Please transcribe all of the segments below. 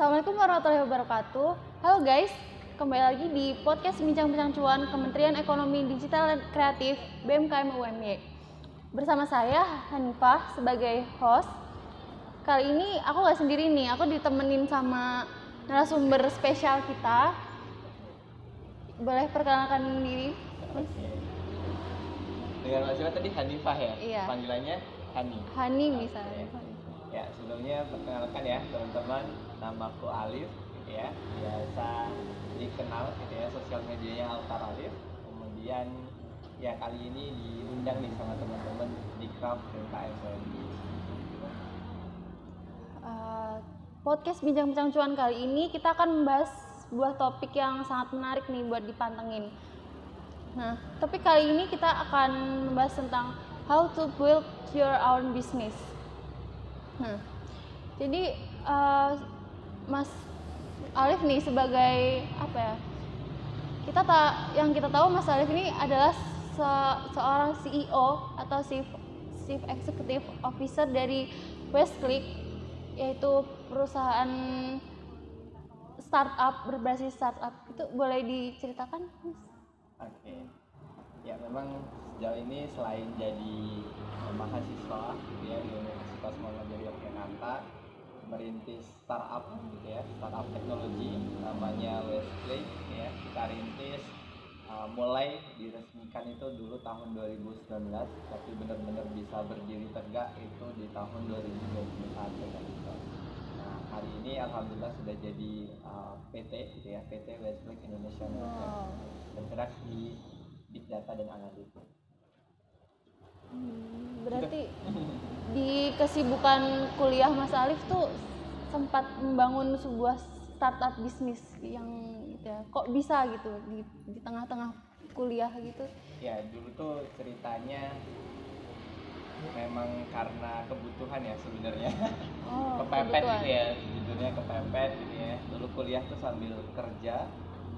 Assalamualaikum warahmatullahi wabarakatuh. Halo guys, kembali lagi di podcast Bincang-Bincang Cuan Kementerian Ekonomi Digital dan Kreatif BMKM UMY. Bersama saya Hanifah sebagai host. Kali ini aku gak sendiri nih, aku ditemenin sama narasumber spesial kita. Boleh perkenalkan diri, Mas? Dengan Mas tadi Hanifah ya? Iya. Panggilannya Hani. Hani bisa. Ya, sebelumnya perkenalkan ya teman-teman, namaku Alif gitu ya. Biasa dikenal gitu ya, sosial medianya Altar Alif. Kemudian ya kali ini diundang nih sama teman-teman di Craft BMKM UMY. Podcast Bincang-Bincang Cuan kali ini kita akan membahas sebuah topik yang sangat menarik nih buat dipantengin. Nah, topik kali ini kita akan membahas tentang how to build your own business. Nah, jadi Mas Alif nih sebagai apa ya? Yang kita tahu Mas Alif ini adalah seorang CEO atau Chief Executive Officer dari Westclick, yaitu perusahaan startup berbasis startup. Itu boleh diceritakan, Mas? Oke. Ya memang sejauh ini selain jadi mahasiswa gitu ya di Universitas Muhammadiyah Yogyakarta, merintis startup gitu ya, startup teknologi namanya Westclick gitu ya. Kita rintis mulai diresmikan itu dulu tahun 2019, tapi benar-benar bisa berdiri tegak itu di tahun 2021 kan gitu. Nah, hari ini alhamdulillah sudah jadi PT gitu ya, PT Westclick Indonesia bergerak di Big Data dan Analytics. Berarti di kesibukan kuliah Mas Alif tuh sempat membangun sebuah startup bisnis yang gitu ya. Kok bisa gitu di tengah-tengah kuliah gitu? Ya dulu tuh ceritanya memang karena kebutuhan ya sebenarnya. Kepepet kebutuhan. gitu ya, judulnya kepepet gitu ya. Dulu kuliah tuh sambil kerja,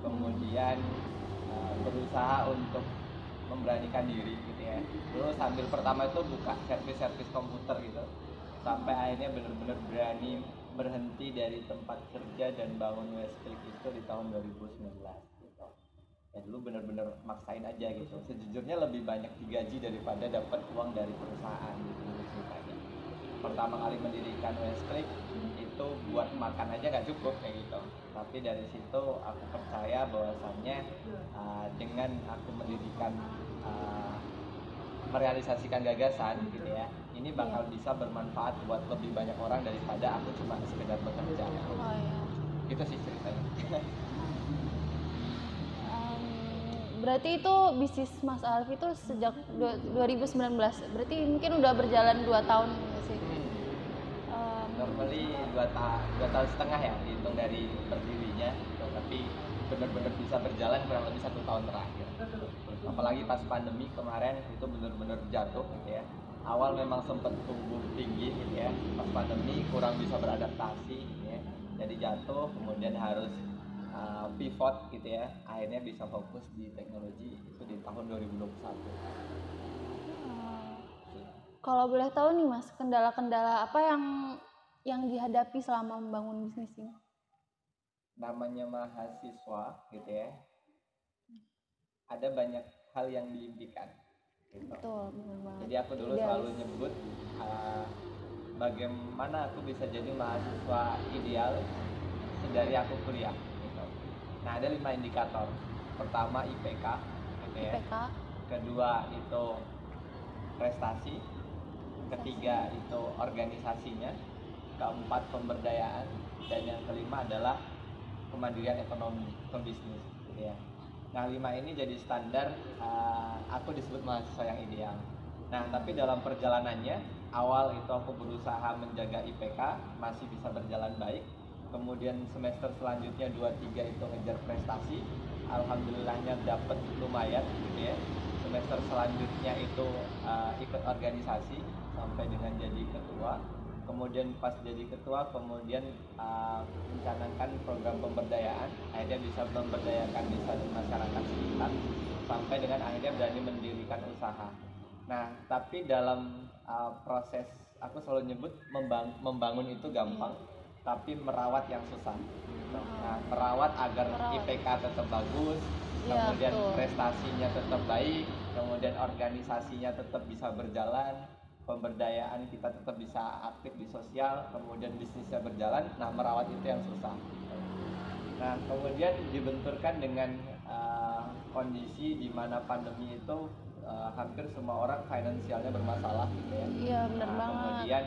kemudian berusaha untuk memberanikan diri gitu ya. Dulu sambil pertama itu buka servis komputer gitu, sampai akhirnya benar-benar berani berhenti dari tempat kerja dan bangun Westclick itu di tahun 2019 gitu. Ya dulu benar-benar maksain aja gitu. Sejujurnya lebih banyak digaji daripada dapat uang dari perusahaan gitu ceritanya. Pertama kali mendirikan Westclick itu buat makan aja nggak cukup kayak gitu. Tapi dari situ aku percaya bahwasannya dengan aku mendirikan merealisasikan gagasan gitu ya, ini bakal bisa bermanfaat buat lebih banyak orang daripada aku cuma sekedar bekerja. Itu sih ceritanya. Berarti itu bisnis Mas Alif itu sejak 2019. Berarti mungkin udah berjalan 2 tahun ya sih? Normally 2 tahun setengah ya dihitung dari berdirinya, tapi benar-benar bisa berjalan kurang lebih 1 tahun terakhir. Apalagi pas pandemi kemarin itu benar-benar jatuh gitu ya. Awal memang sempat tumbuh tinggi gitu ya, pas pandemi kurang bisa beradaptasi gitu ya, jadi jatuh, kemudian harus pivot gitu ya, akhirnya bisa fokus di teknologi itu di tahun 2021. Kalau boleh tahu nih Mas, kendala-kendala apa yang dihadapi selama membangun bisnis ini? Namanya mahasiswa gitu ya, ada banyak hal yang diimpikan gitu. Betul, benar banget. Jadi aku dulu selalu nyebut bagaimana aku bisa jadi mahasiswa ideal dari aku kuliah gitu. Nah, ada 5 indikator. Pertama IPK gitu ya. Kedua itu prestasi. Ketiga itu organisasinya. Keempat pemberdayaan, dan yang kelima adalah kemandirian ekonomi ke bisnis gitu ya. Nah 5 ini jadi standar aku disebut mahasiswa yang ideal. Nah tapi dalam perjalanannya, awal itu aku berusaha menjaga IPK masih bisa berjalan baik. Kemudian semester selanjutnya 2-3 itu ngejar prestasi, alhamdulillahnya dapat lumayan gitu ya. Semester selanjutnya itu ikut organisasi sampai dengan jadi ketua. Kemudian pas jadi ketua, kemudian mencanangkan program pemberdayaan, akhirnya bisa memberdayakan desa dan masyarakat sekitar, sampai dengan akhirnya berani mendirikan usaha. Nah, tapi dalam proses, aku selalu nyebut membangun itu gampang, tapi merawat yang susah. Gitu. Nah, merawat agar IPK tetap bagus, kemudian prestasinya tetap baik, kemudian organisasinya tetap bisa berjalan, pemberdayaan kita tetap bisa aktif di sosial, kemudian bisnisnya berjalan. Nah, merawat itu yang susah. Nah, kemudian dibenturkan dengan kondisi di mana pandemi itu hampir semua orang finansialnya bermasalah gitu ya. Iya, benar banget. Kemudian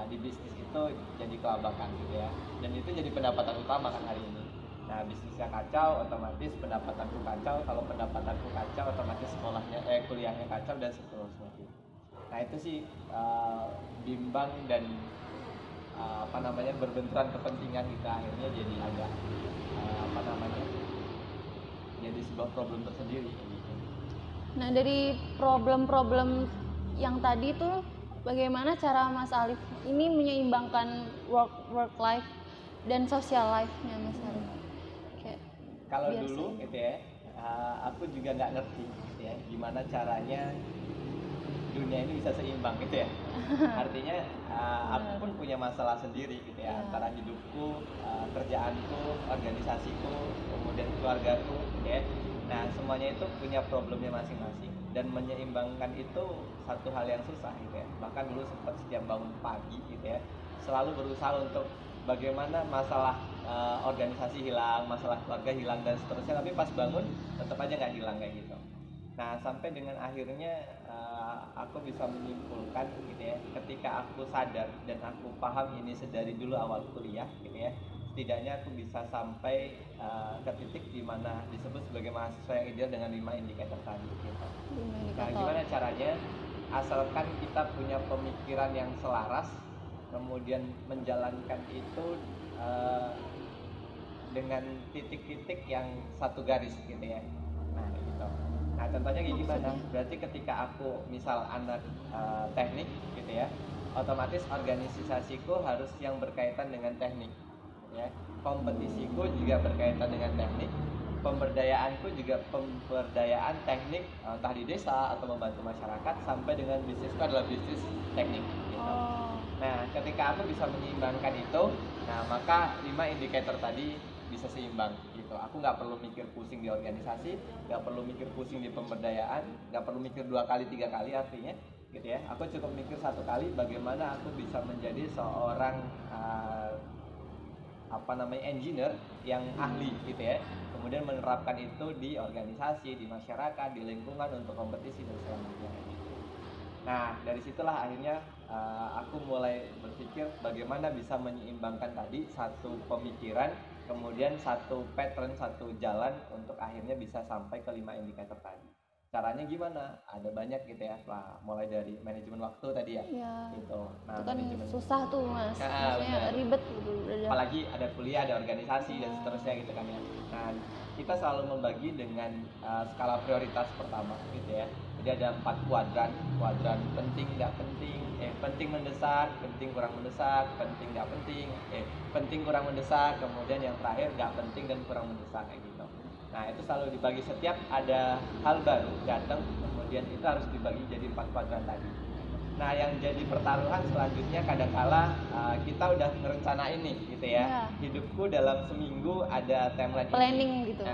di bisnis itu jadi kelabakan gitu ya. Dan itu jadi pendapatan utama kan hari ini. Nah, bisnisnya kacau, otomatis pendapatanku kacau. Kalau pendapatanku kacau, otomatis kuliahnya kacau dan seterusnya. Nah, itu sih bimbang dan berbenturan kepentingan kita, akhirnya jadi agak jadi sebuah problem tersendiri gitu. Nah, dari problem-problem yang tadi tuh bagaimana cara Mas Alif ini menyeimbangkan work life dan social life-nya Mas Alif? Kalau dulu gitu ya, aku juga nggak ngerti gitu ya, gimana caranya dunia ini bisa seimbang gitu ya. Artinya aku pun punya masalah sendiri gitu ya, antara hidupku, kerjaanku, organisasiku, kemudian keluargaku gitu ya. Nah, semuanya itu punya problemnya masing-masing, dan menyeimbangkan itu satu hal yang susah gitu ya. Bahkan dulu sempat setiap bangun pagi gitu ya, selalu berusaha untuk bagaimana masalah organisasi hilang, masalah keluarga hilang dan seterusnya, tapi pas bangun tetap aja nggak hilang kayak gitu. Nah, sampai dengan akhirnya aku bisa menyimpulkan gitu ya, ketika aku sadar dan aku paham ini sedari dulu awal kuliah gitu ya, setidaknya aku bisa sampai ke titik di mana disebut sebagai mahasiswa yang ideal dengan 5 indikator tadi gitu. Nah, gimana caranya? Asalkan kita punya pemikiran yang selaras, kemudian menjalankan itu dengan titik-titik yang satu garis gitu ya. Nah, gitu. Nah, contohnya kayak gimana? Berarti ketika aku misal anak teknik gitu ya, otomatis organisasiku harus yang berkaitan dengan teknik ya. Kompetisiku juga berkaitan dengan teknik. Pemberdayaanku juga pemberdayaan teknik, entah di desa atau membantu masyarakat, sampai dengan bisnisku adalah bisnis teknik gitu. Nah, ketika aku bisa menyeimbangkan itu, nah maka 5 indikator tadi bisa seimbang gitu. Aku nggak perlu mikir pusing di organisasi, nggak perlu mikir pusing di pemberdayaan, nggak perlu mikir 2 kali 3 kali artinya gitu ya. Aku cukup mikir 1 kali, bagaimana aku bisa menjadi seorang engineer yang ahli gitu ya. Kemudian menerapkan itu di organisasi, di masyarakat, di lingkungan untuk kompetisi dan selanjutnya. Nah, dari situlah akhirnya aku mulai berpikir bagaimana bisa menyeimbangkan tadi satu pemikiran, kemudian satu pattern, satu jalan untuk akhirnya bisa sampai ke 5 indikator tadi. Caranya gimana? Ada banyak gitu ya, mulai dari manajemen waktu tadi ya. Gitu. Nah, itu kan susah tuh Mas, maksudnya ribet gitu. Apalagi ada kuliah, ada organisasi dan seterusnya gitu kan ya. Nah, kita selalu membagi dengan skala prioritas pertama gitu ya. Jadi ada 4 kuadran penting, nggak penting, penting mendesak, penting kurang mendesak, penting nggak penting, penting kurang mendesak, kemudian yang terakhir nggak penting dan kurang mendesak kayak gitu. Nah, itu selalu dibagi, setiap ada hal baru datang, kemudian itu harus dibagi jadi 4 kuadran tadi. Nah, yang jadi pertaruhan selanjutnya kadangkala kita udah ngerencanain nih gitu ya. Hidupku dalam seminggu ada timeline planning ini. Gitu.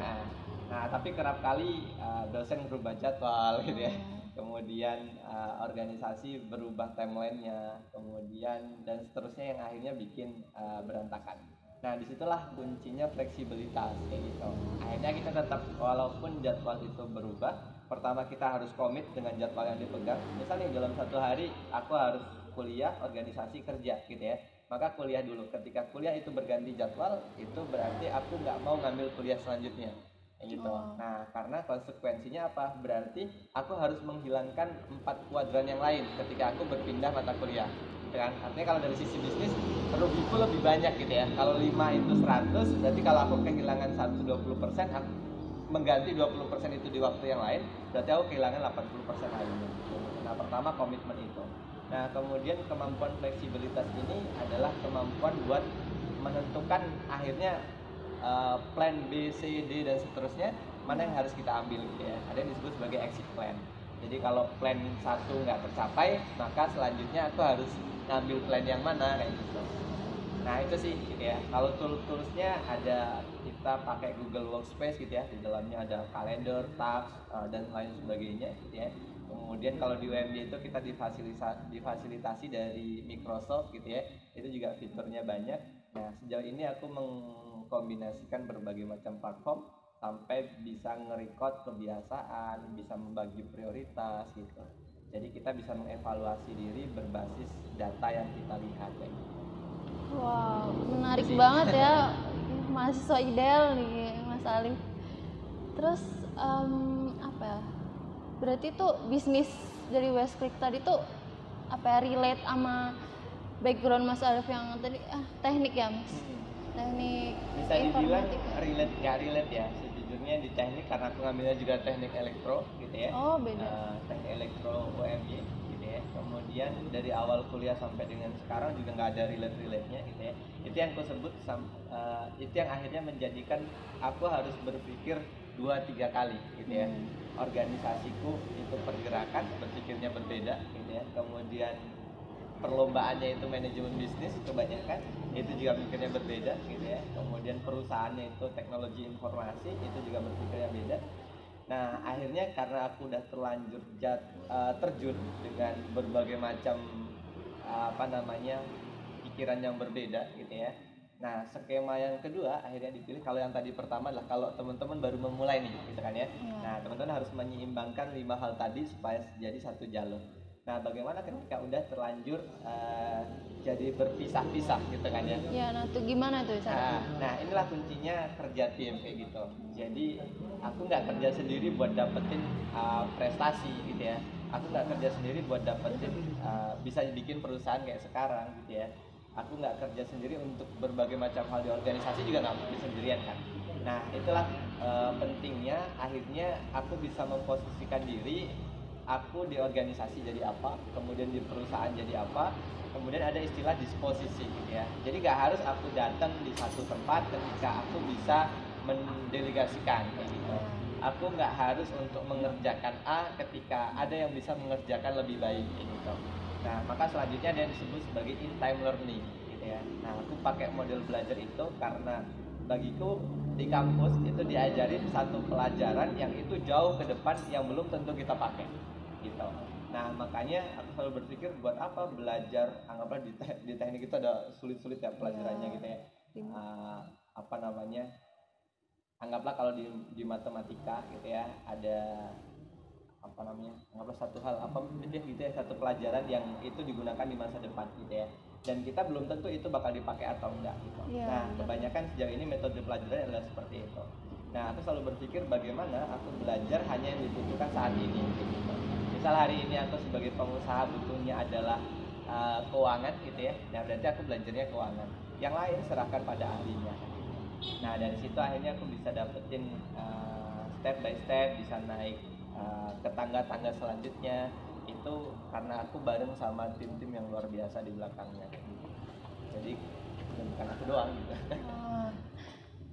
Nah, tapi kerap kali dosen berubah jadwal gitu ya. Kemudian organisasi berubah timelinenya, kemudian dan seterusnya yang akhirnya bikin berantakan. Nah, disitulah kuncinya fleksibilitas kayak gitu. Akhirnya kita tetap, walaupun jadwal itu berubah, pertama kita harus komit dengan jadwal yang dipegang. Misalnya dalam 1 hari aku harus kuliah, organisasi, kerja gitu ya. Maka kuliah dulu. Ketika kuliah itu berganti jadwal, itu berarti aku nggak mau ngambil kuliah selanjutnya. Gitu. Nah, karena konsekuensinya apa? Berarti aku harus menghilangkan 4 kuadran yang lain ketika aku berpindah mata kuliah. Kan? Artinya kalau dari sisi bisnis rugiku lebih banyak gitu ya. Kalau 5 itu 100, berarti kalau aku kehilangan 20%, aku mengganti 20% itu di waktu yang lain, berarti aku kehilangan 80% lainnya. Nah, pertama komitmen itu. Nah, kemudian kemampuan fleksibilitas ini adalah kemampuan buat menentukan akhirnya plan B, C, D dan seterusnya mana yang harus kita ambil gitu ya. Ada yang disebut sebagai exit plan. Jadi kalau plan 1 nggak tercapai, maka selanjutnya aku harus ngambil plan yang mana kayak gitu. Nah itu sih gitu ya. Kalau toolsnya ada, kita pakai Google Workspace gitu ya. Di dalamnya ada kalender, tasks dan lain sebagainya gitu ya. Kemudian kalau di UMD itu kita difasilitasi dari Microsoft gitu ya. Itu juga fiturnya banyak. Nah sejauh ini aku mengkombinasikan berbagai macam platform sampai bisa nge-record kebiasaan, bisa membagi prioritas gitu. Jadi kita bisa mengevaluasi diri berbasis data yang kita lihat ya. Wow, menarik banget ya, mahasiswa ideal nih Mas Alif. Terus apa ya? Berarti tuh bisnis dari Westclick tadi tuh apa ya, relate sama background Mas Alif yang tadi teknik ya Mas? Teknik bisa dibilang relate nggak relate ya sejujurnya di teknik, karena aku ngambilnya juga teknik elektro gitu ya. Oh beda. Teknik elektro UMY gitu ya. Kemudian dari awal kuliah sampai dengan sekarang juga nggak ada relate-nya gitu ya. Itu yang aku sebut itu yang akhirnya menjadikan aku harus berpikir 2-3 kali gitu ya. Organisasiku itu pergerakan, berpikirnya berbeda gitu ya. Kemudian perlombaannya itu manajemen bisnis kebanyakan, itu juga pikirnya berbeda gitu ya. Kemudian perusahaannya itu teknologi informasi, itu juga berpikirnya beda. Nah akhirnya karena aku udah terlanjur terjun dengan berbagai macam pikiran yang berbeda gitu ya. Nah skema yang kedua akhirnya dipilih. Kalau yang tadi pertama adalah kalau teman-teman baru memulai nih gitu kan ya. Nah teman-teman harus menyeimbangkan 5 hal tadi supaya jadi satu jalur. Nah bagaimana ketika udah terlanjur jadi berpisah-pisah gitu kan ya. Ya, nah tuh gimana tuh cara? Nah inilah kuncinya kerja tim kayak gitu. Jadi aku nggak kerja sendiri buat dapetin prestasi gitu ya. Aku nggak kerja sendiri buat dapetin bisa bikin perusahaan kayak sekarang gitu ya. Aku nggak kerja sendiri untuk berbagai macam hal di organisasi, juga nggak mungkin sendirian kan. Nah itulah pentingnya akhirnya aku bisa memposisikan diri. Aku di organisasi jadi apa, kemudian di perusahaan jadi apa, kemudian ada istilah disposisi gitu ya. Jadi nggak harus aku datang di satu tempat ketika aku bisa mendelegasikan kayak gitu. Aku nggak harus untuk mengerjakan A ketika ada yang bisa mengerjakan lebih baik kayak gitu. Nah maka selanjutnya ada yang disebut sebagai in time learning gitu ya. Nah aku pakai model belajar itu karena bagiku di kampus itu diajarin satu pelajaran yang itu jauh ke depan yang belum tentu kita pakai gitu. Nah makanya aku selalu berpikir buat apa belajar, anggaplah di teknik itu ada sulit-sulit ya pelajarannya gitu ya. Anggaplah kalau di matematika gitu ya ada anggaplah satu hal gitu ya, satu pelajaran yang itu digunakan di masa depan gitu ya. Dan kita belum tentu itu bakal dipakai atau enggak gitu. Nah kebanyakan sejauh ini metode pelajaran adalah seperti itu. Nah aku selalu berpikir bagaimana aku belajar hanya yang dibutuhkan saat ini gitu. Misal hari ini aku sebagai pengusaha butuhnya adalah keuangan gitu ya. Nah berarti aku belajarnya keuangan. Yang lain serahkan pada ahlinya. Nah dari situ akhirnya aku bisa dapetin step by step, bisa naik ke tangga-tangga selanjutnya. Itu karena aku bareng sama tim-tim yang luar biasa di belakangnya. Jadi bukan aku doang gitu.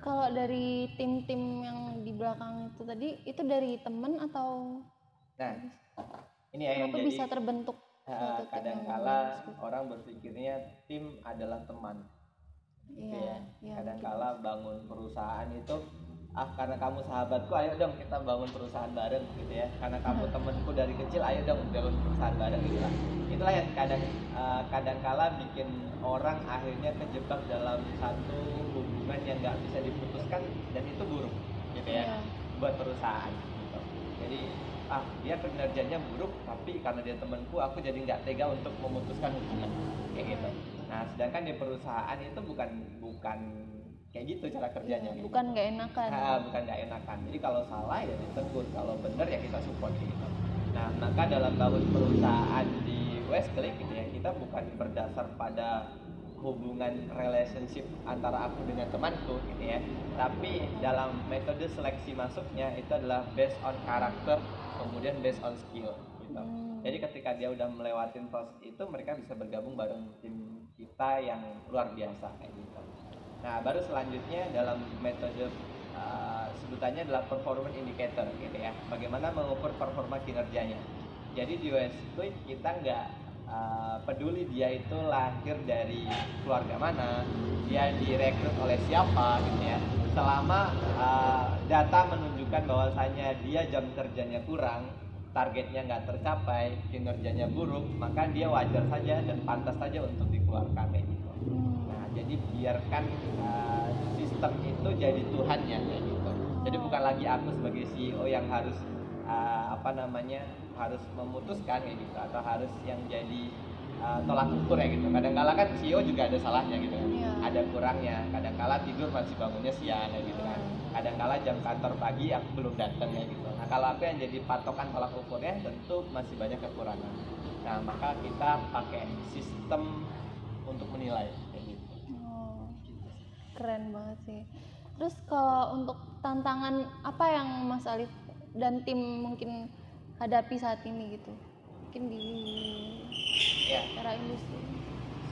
Kalau dari tim-tim yang di belakang itu tadi, itu dari temen atau? Nah, ini yang jadi bisa terbentuk. Kadangkala orang berpikirnya tim adalah teman. Iya. Kadangkala bangun perusahaan itu karena kamu sahabatku, ayo dong kita bangun perusahaan bareng gitu ya. Karena kamu temanku dari kecil, ayo dong bangun perusahaan bareng gitu lah. Itulah yang kadangkala bikin orang akhirnya terjebak dalam satu hubungan yang nggak bisa diputuskan, dan itu buruk gitu ya buat perusahaan gitu. Jadi dia kinerjanya buruk, tapi karena dia temanku aku jadi nggak tega untuk memutuskan hubungan kayak gitu. Nah sedangkan di perusahaan itu bukan kayak gitu cara kerjanya. Bukan nggak enakan. Bukan nggak enakan. Jadi kalau salah ya ditegur, kalau benar ya kita support gitu. Nah maka dalam bangun perusahaan di Westclick gitu ya, kita bukan berdasar pada hubungan relationship antara aku dengan temanku gitu ya, tapi dalam metode seleksi masuknya itu adalah based on karakter, kemudian based on skill gitu. Jadi ketika dia udah melewatin proses itu, mereka bisa bergabung bareng tim kita yang luar biasa kayak gitu. Nah baru selanjutnya dalam metode sebutannya adalah performance indicator gitu ya, bagaimana mengukur performa kinerjanya. Jadi di Westclick kita nggak peduli dia itu lahir dari keluarga mana, dia direkrut oleh siapa gitu ya. Selama data menunjukkan bahwasanya dia jam kerjanya kurang, targetnya nggak tercapai, kinerjanya buruk, maka dia wajar saja dan pantas saja untuk dikeluarkan kayak gitu. Nah, jadi biarkan sistem itu jadi Tuhannya kayak gitu. Jadi bukan lagi aku sebagai CEO yang harus harus memutuskan kayak gitu, atau harus yang jadi tolak ukur ya gitu. Kadang-kala kan CEO juga ada salahnya gitu kan, ada kurangnya. Kadang-kala tidur masih bangunnya siang kayak gitu kan. Kadang-kala jam kantor pagi aku belum datang ya gitu. Nah kalau aku yang jadi patokan tolak ukurnya, tentu masih banyak kekurangan. Nah maka kita pakai sistem untuk menilai kayak gitu. Keren banget sih. Terus kalau untuk tantangan apa yang Mas Alif dan tim mungkin hadapi saat ini gitu, mungkin di era industri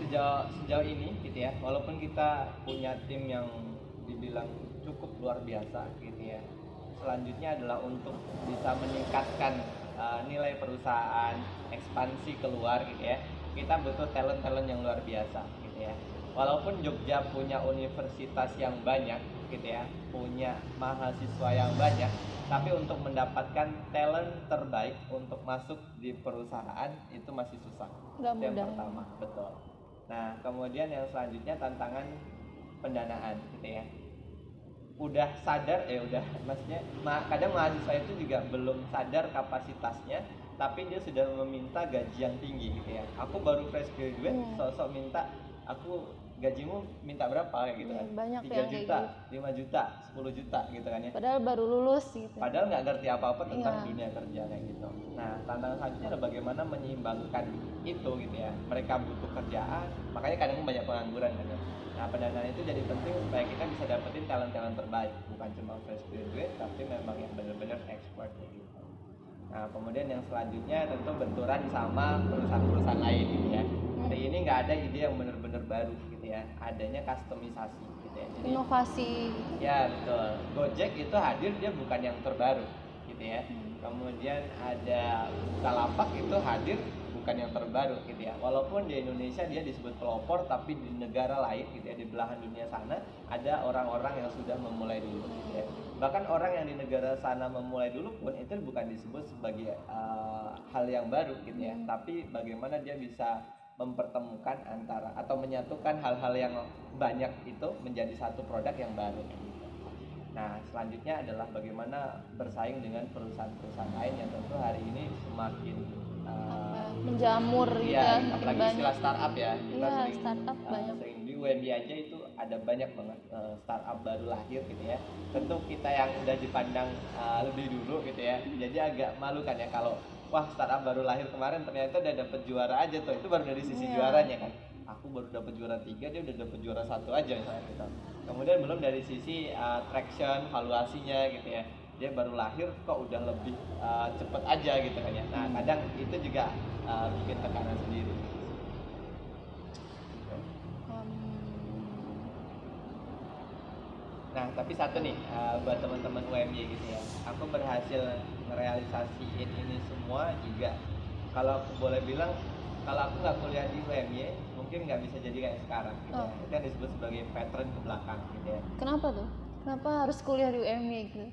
sejauh ini gitu ya, walaupun kita punya tim yang dibilang cukup luar biasa gitu ya, selanjutnya adalah untuk bisa meningkatkan nilai perusahaan, ekspansi keluar gitu ya, kita butuh talent yang luar biasa gitu ya. Walaupun Jogja punya universitas yang banyak gitu ya, punya mahasiswa yang banyak, tapi untuk mendapatkan talent terbaik untuk masuk di perusahaan itu masih susah. Gak mudah. Yang pertama, betul. Nah, kemudian yang selanjutnya tantangan pendanaan gitu ya. Udah sadar maksudnya kadang mahasiswa itu juga belum sadar kapasitasnya, tapi dia sudah meminta gaji yang tinggi gitu ya. Aku baru fresh graduate, sosok minta aku gajimu minta berapa kayak gitu kan. Banyak 3 juta, 5 juta, 10 juta gitu kan ya. Padahal baru lulus gitu. Padahal nggak ngerti apa-apa tentang dunia kerja kayak gitu. Nah, tantangan selanjutnya adalah bagaimana menyeimbangkan itu gitu ya. Mereka butuh kerjaan, makanya kadang banyak pengangguran kan ya. Nah, pendanaan itu jadi penting supaya kita bisa dapetin talent terbaik, bukan cuma fresh graduate, tapi memang yang benar-benar expert gitu. Nah, kemudian yang selanjutnya tentu benturan sama perusahaan-perusahaan lain gitu ya. Hari ini nggak ada ide yang benar-benar baru gitu ya, adanya customisasi gitu ya. Jadi, inovasi. Ya betul. Gojek itu hadir, dia bukan yang terbaru gitu ya. Kemudian ada Bukalapak itu hadir, bukan yang terbaru gitu ya. Walaupun di Indonesia dia disebut pelopor, tapi di negara lain gitu ya, di belahan dunia sana ada orang-orang yang sudah memulai dulu gitu ya. Bahkan orang yang di negara sana memulai dulu pun itu bukan disebut sebagai hal yang baru gitu ya. Tapi bagaimana dia bisa mempertemukan antara atau menyatukan hal-hal yang banyak itu menjadi satu produk yang baru. Nah, selanjutnya adalah bagaimana bersaing dengan perusahaan-perusahaan lain yang tentu hari ini semakin menjamur gitu ya, apalagi istilah startup ya. Kita sering, startup banyak. Sering di UMY aja itu ada banyak banget startup baru lahir gitu ya. Tentu kita yang udah dipandang lebih dulu gitu ya, jadi agak malu kan ya kalau wah startup baru lahir kemarin ternyata udah dapet juara aja tuh, itu baru dari sisi juaranya kan. Aku baru dapet juara 3, dia udah dapet juara 1 aja misalnya gitu. Kemudian belum dari sisi traction, valuasinya gitu ya, dia baru lahir kok udah lebih cepet aja gitu kan ya. Nah kadang itu juga bikin tekanan sendiri. Nah tapi satu nih buat teman-teman UMY gitu ya, aku berhasil merealisasiin ini semua juga. Kalau aku boleh bilang, kalau aku nggak kuliah di UMY mungkin nggak bisa jadi kayak sekarang gitu ya. Itu yang disebut sebagai veteran ke belakang gitu ya. Kenapa tuh? Kenapa harus kuliah di UMY gitu?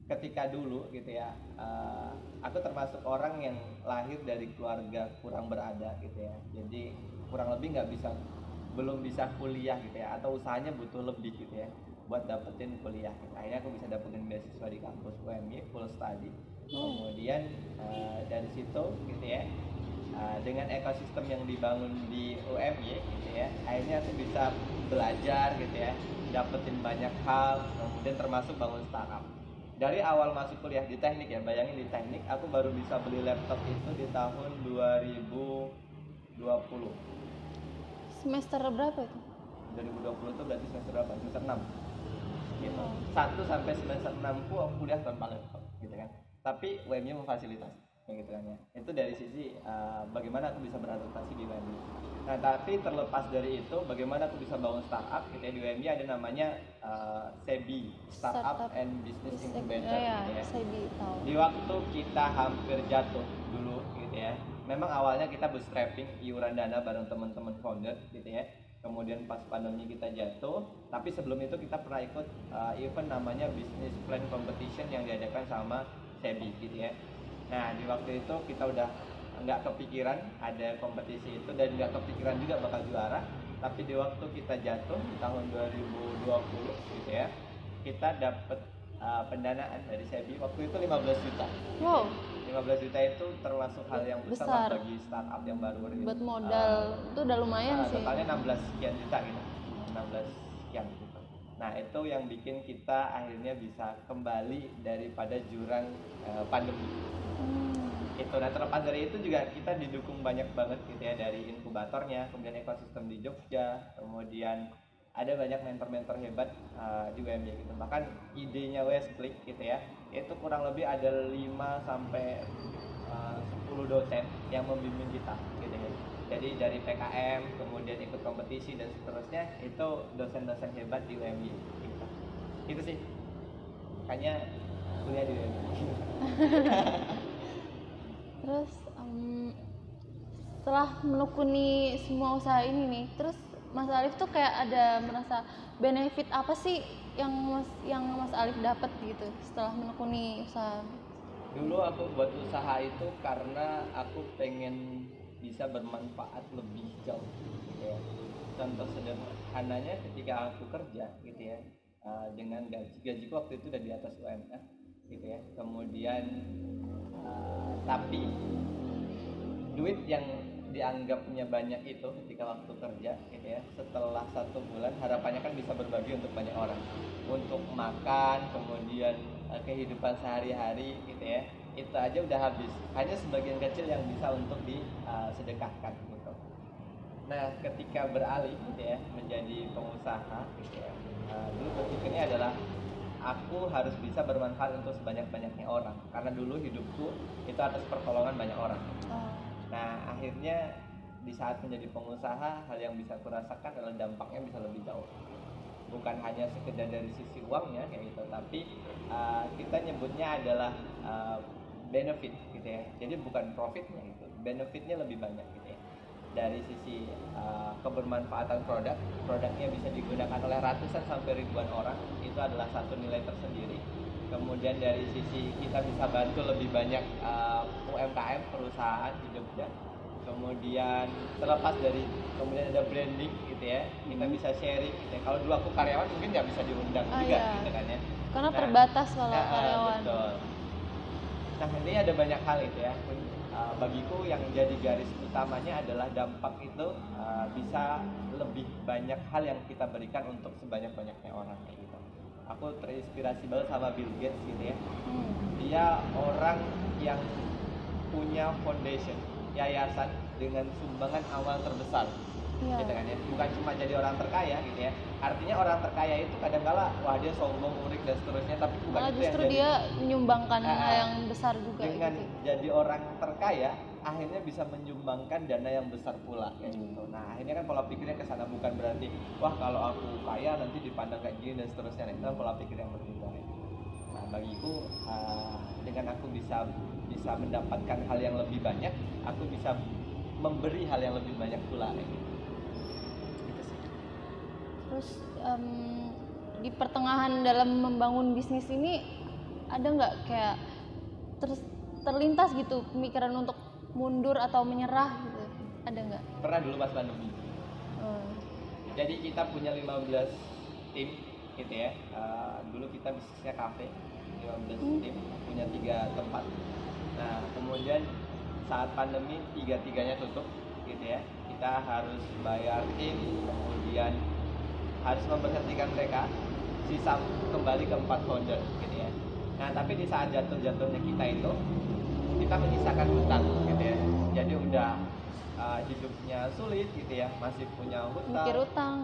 Ketika dulu gitu ya, aku termasuk orang yang lahir dari keluarga kurang berada gitu ya. Jadi kurang lebih belum bisa kuliah gitu ya, atau usahanya butuh lebih gitu ya buat dapetin kuliah. Akhirnya aku bisa dapetin beasiswa di kampus UMY full study. Kemudian dari situ gitu ya, dengan ekosistem yang dibangun di UMY gitu ya, akhirnya aku bisa belajar gitu ya, dapetin banyak hal, kemudian termasuk bangun startup. Dari awal masuk kuliah di teknik ya, bayangin di teknik aku baru bisa beli laptop itu di tahun 2020. Semester berapa itu? 2020 itu berarti semester berapa? Semester 6 gitu. 1 sampai semester 6 aku kuliah tanpa laptop gitu kan. Tapi UMY memfasilitasi. kayak gitu kan ya. Itu dari sisi bagaimana aku bisa beradaptasi di UMY. Nah tapi terlepas dari itu, bagaimana aku bisa bangun startup gitu ya, di UMY ada namanya SEBI, Startup and Business Incubator gitu ya. SEBI, tahu. Di waktu kita hampir jatuh dulu gitu ya, memang awalnya kita bootstrapping, iuran dana bareng teman-teman founder gitu ya. Kemudian pas pandemi kita jatuh, tapi sebelum itu kita pernah ikut event namanya Business Plan Competition yang diadakan sama SEBI gitu ya. Nah di waktu itu kita udah nggak kepikiran ada kompetisi itu dan nggak kepikiran juga bakal juara. Tapi di waktu kita jatuh di tahun 2020 gitu ya, kita dapat pendanaan dari SEBI waktu itu 15 juta. Wow. 15 juta itu termasuk hal yang besar bagi startup yang baru gitu. Buat modal itu udah lumayan sih. Totalnya 16 sekian juta gitu. 16 sekian gitu. Nah, itu yang bikin kita akhirnya bisa kembali daripada jurang pandemi. Itu. Nah, terlepas dari itu juga kita didukung banyak banget gitu ya, dari inkubatornya, kemudian ekosistem di Jogja, kemudian ada banyak mentor-mentor hebat di UMY gitu. Bahkan idenya Westclick gitu ya, itu kurang lebih ada 5 sampai 10 dosen yang membimbing kita gitu ya. Jadi dari PKM, kemudian ikut kompetisi dan seterusnya, itu dosen-dosen hebat di UMY gitu. Itu sih. Makanya kuliah di UMY. Terus setelah menekuni semua usaha ini nih, terus Mas Alif tuh kayak ada merasa benefit apa sih yang Mas Alif dapat gitu setelah menekuni usaha? Dulu aku buat usaha itu karena aku pengen bisa bermanfaat lebih jauh gitu ya. Contoh sederhananya ketika aku kerja gitu ya, dengan gajiku waktu itu udah di atas UMR gitu ya. Kemudian tapi duit yang dianggapnya banyak itu ketika waktu kerja gitu ya, setelah 1 bulan harapannya kan bisa berbagi untuk banyak orang, untuk makan, kemudian kehidupan sehari-hari gitu ya, itu aja udah habis, hanya sebagian kecil yang bisa untuk disedekahkan gitu. Nah ketika beralih gitu ya menjadi pengusaha gitu ya, dulu berpikirnya adalah aku harus bisa bermanfaat untuk sebanyak-banyaknya orang, karena dulu hidupku itu atas pertolongan banyak orang. Nah akhirnya di saat menjadi pengusaha, hal yang bisa kurasakan adalah dampaknya bisa lebih jauh. Bukan hanya sekedar dari sisi uangnya kayak gitu, tapi kita nyebutnya adalah benefit gitu ya. Jadi bukan profitnya gitu, benefitnya lebih banyak gitu ya. Dari sisi kebermanfaatan produknya bisa digunakan oleh ratusan sampai ribuan orang, itu adalah satu nilai tersendiri. Kemudian dari sisi kita bisa bantu lebih banyak UMKM, perusahaan di Jogja. Kemudian terlepas dari kemudian ada branding gitu ya, kita bisa sharing gitu ya. Kalau dulu aku karyawan mungkin nggak bisa diundang juga gitu kan ya, karena terbatas kalau karyawan. Betul. Nah ini ada banyak hal itu ya. Bagiku yang jadi garis utamanya adalah dampak itu bisa lebih banyak hal yang kita berikan untuk sebanyak-banyaknya orang kayak gitu. Aku terinspirasi banget sama Bill Gates gitu ya. Dia orang yang punya foundation, yayasan dengan sumbangan awal terbesar gitu kan ya. Bukan cuma jadi orang terkaya gitu ya. Artinya orang terkaya itu kadang-kala wah dia sombong, urik dan seterusnya, tapi bukan itu justru yang dia menyumbangkan yang besar juga dengan gitu. Jadi orang terkaya akhirnya bisa menyumbangkan dana yang besar pula kayak gitu. Nah akhirnya kan pola pikirnya ke sana, bukan berarti wah kalau aku kaya nanti dipandang kayak gini dan seterusnya. Nah, itu kan pola pikir yang berbeda. Nah bagiku dengan aku bisa mendapatkan hal yang lebih banyak, aku bisa memberi hal yang lebih banyak pula kayak gitu. Terus di pertengahan dalam membangun bisnis ini ada nggak kayak terlintas gitu pemikiran untuk mundur atau menyerah gitu? Ada nggak? Pernah dulu pas pandemi. Jadi kita punya 15 tim gitu ya. Dulu kita bisnisnya kafe, 15 tim, punya 3 tempat. Nah kemudian saat pandemi 3-tiganya tutup gitu ya. Kita harus bayar tim, kemudian harus memberhentikan mereka, sisa kembali ke 4 founder gitu ya. Nah tapi di saat jatuh-jatuhnya kita itu, kita menyisakan hutang gitu ya. Jadi udah hidupnya sulit gitu ya, masih punya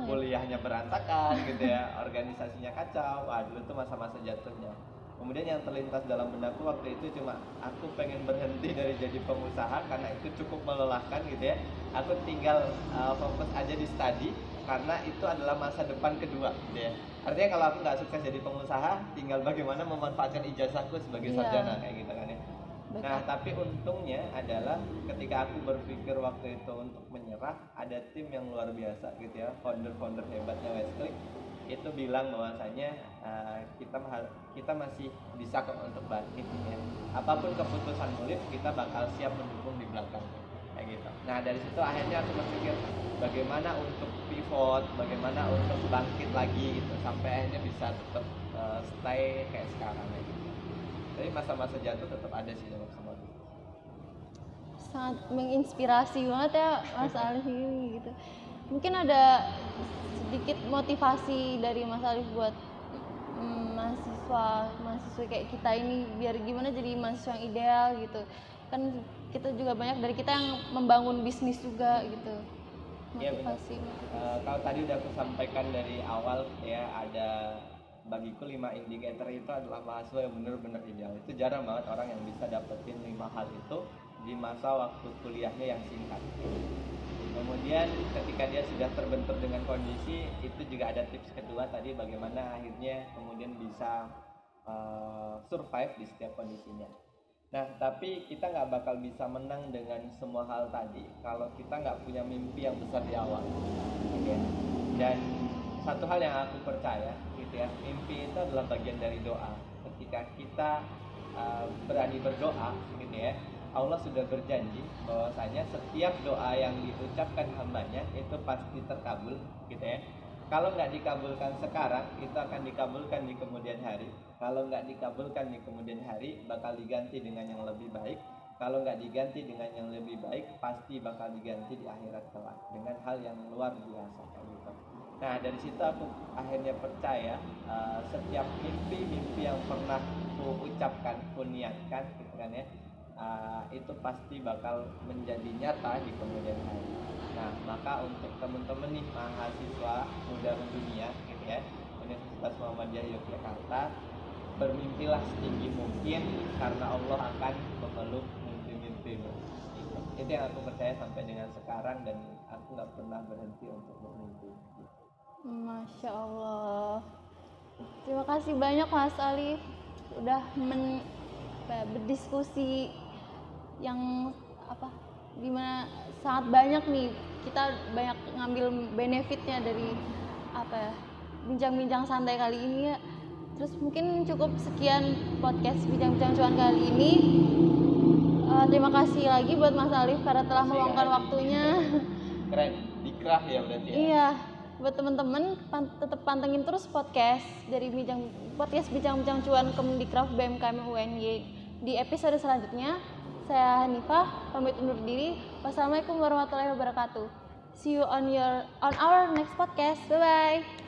kuliahnya berantakan gitu ya, organisasinya kacau. Dulu tuh masa-masa jatuhnya. Kemudian yang terlintas dalam benakku waktu itu cuma aku pengen berhenti dari jadi pengusaha karena itu cukup melelahkan gitu ya. Aku tinggal fokus aja di studi karena itu adalah masa depan kedua gitu ya. Artinya kalau aku nggak sukses jadi pengusaha, tinggal bagaimana memanfaatkan ijazahku sebagai sarjana kayak gitu kan ya. Nah tapi untungnya adalah ketika aku berpikir waktu itu untuk menyerah, ada tim yang luar biasa gitu ya, founder hebatnya Westclick itu bilang bahwasanya kita masih bisa kok untuk bangkit ya. Apapun keputusan murid kita bakal siap mendukung di belakang kayak gitu. Nah dari situ akhirnya aku berpikir bagaimana untuk pivot, bagaimana untuk bangkit lagi gitu sampai akhirnya bisa tetap stay kayak sekarang gitu. Jadi masa-masa jatuh tetap ada sih dalam semua itu. Sangat menginspirasi banget ya Mas Alif ini gitu. Mungkin ada sedikit motivasi dari Mas Alif buat mahasiswa kayak kita ini biar gimana jadi mahasiswa yang ideal gitu. Kan kita juga banyak dari kita yang membangun bisnis juga gitu. Motivasi. Kalau tadi udah aku sampaikan dari awal ya, ada bagiku 5 indikator itu adalah mahasiswa yang benar-benar ideal. Itu jarang banget orang yang bisa dapetin 5 hal itu di masa waktu kuliahnya yang singkat. Kemudian ketika dia sudah terbentur dengan kondisi, itu juga ada tips kedua tadi bagaimana akhirnya kemudian bisa survive di setiap kondisinya. Nah tapi kita nggak bakal bisa menang dengan semua hal tadi kalau kita nggak punya mimpi yang besar di awal gitu ya. Dan satu hal yang aku percaya gitu ya, mimpi itu adalah bagian dari doa. Ketika kita berani berdoa gitu ya, Allah sudah berjanji bahwasanya setiap doa yang diucapkan hambanya itu pasti terkabul gitu ya. Kalau nggak dikabulkan sekarang, itu akan dikabulkan di kemudian hari. Kalau nggak dikabulkan di kemudian hari, bakal diganti dengan yang lebih baik. Kalau nggak diganti dengan yang lebih baik, pasti bakal diganti di akhirat kelak dengan hal yang luar biasa gitu. Nah dari situ aku akhirnya percaya setiap mimpi yang pernah ku ucapkan, ku niatkan gitu kan ya, itu pasti bakal menjadi nyata di kemudian hari. Nah maka untuk teman-teman nih mahasiswa muda dunia gitu ya, Universitas Muhammadiyah Yogyakarta, bermimpilah setinggi mungkin karena Allah akan memeluk mimpi-mimpimu. Itu yang aku percaya sampai dengan sekarang dan aku nggak pernah berhenti untuk bermimpi. Masya Allah. Terima kasih banyak Mas Alif udah berdiskusi yang dimana sangat banyak nih, kita banyak ngambil benefitnya dari bincang-bincang santai kali ini ya. Terus mungkin cukup sekian podcast bincang-bincang cuan kali ini. Terima kasih lagi buat Mas Alif karena telah meluangkan waktunya. Keren, dikrah ya berarti ya. Iya, buat teman-teman tetap pantengin terus podcast dari bincang-bincang cuan Kemdikbud BMKM UNY di episode selanjutnya. Saya Hanifah, pamit undur diri. Wassalamualaikum warahmatullahi wabarakatuh. See you on our next podcast. Bye bye.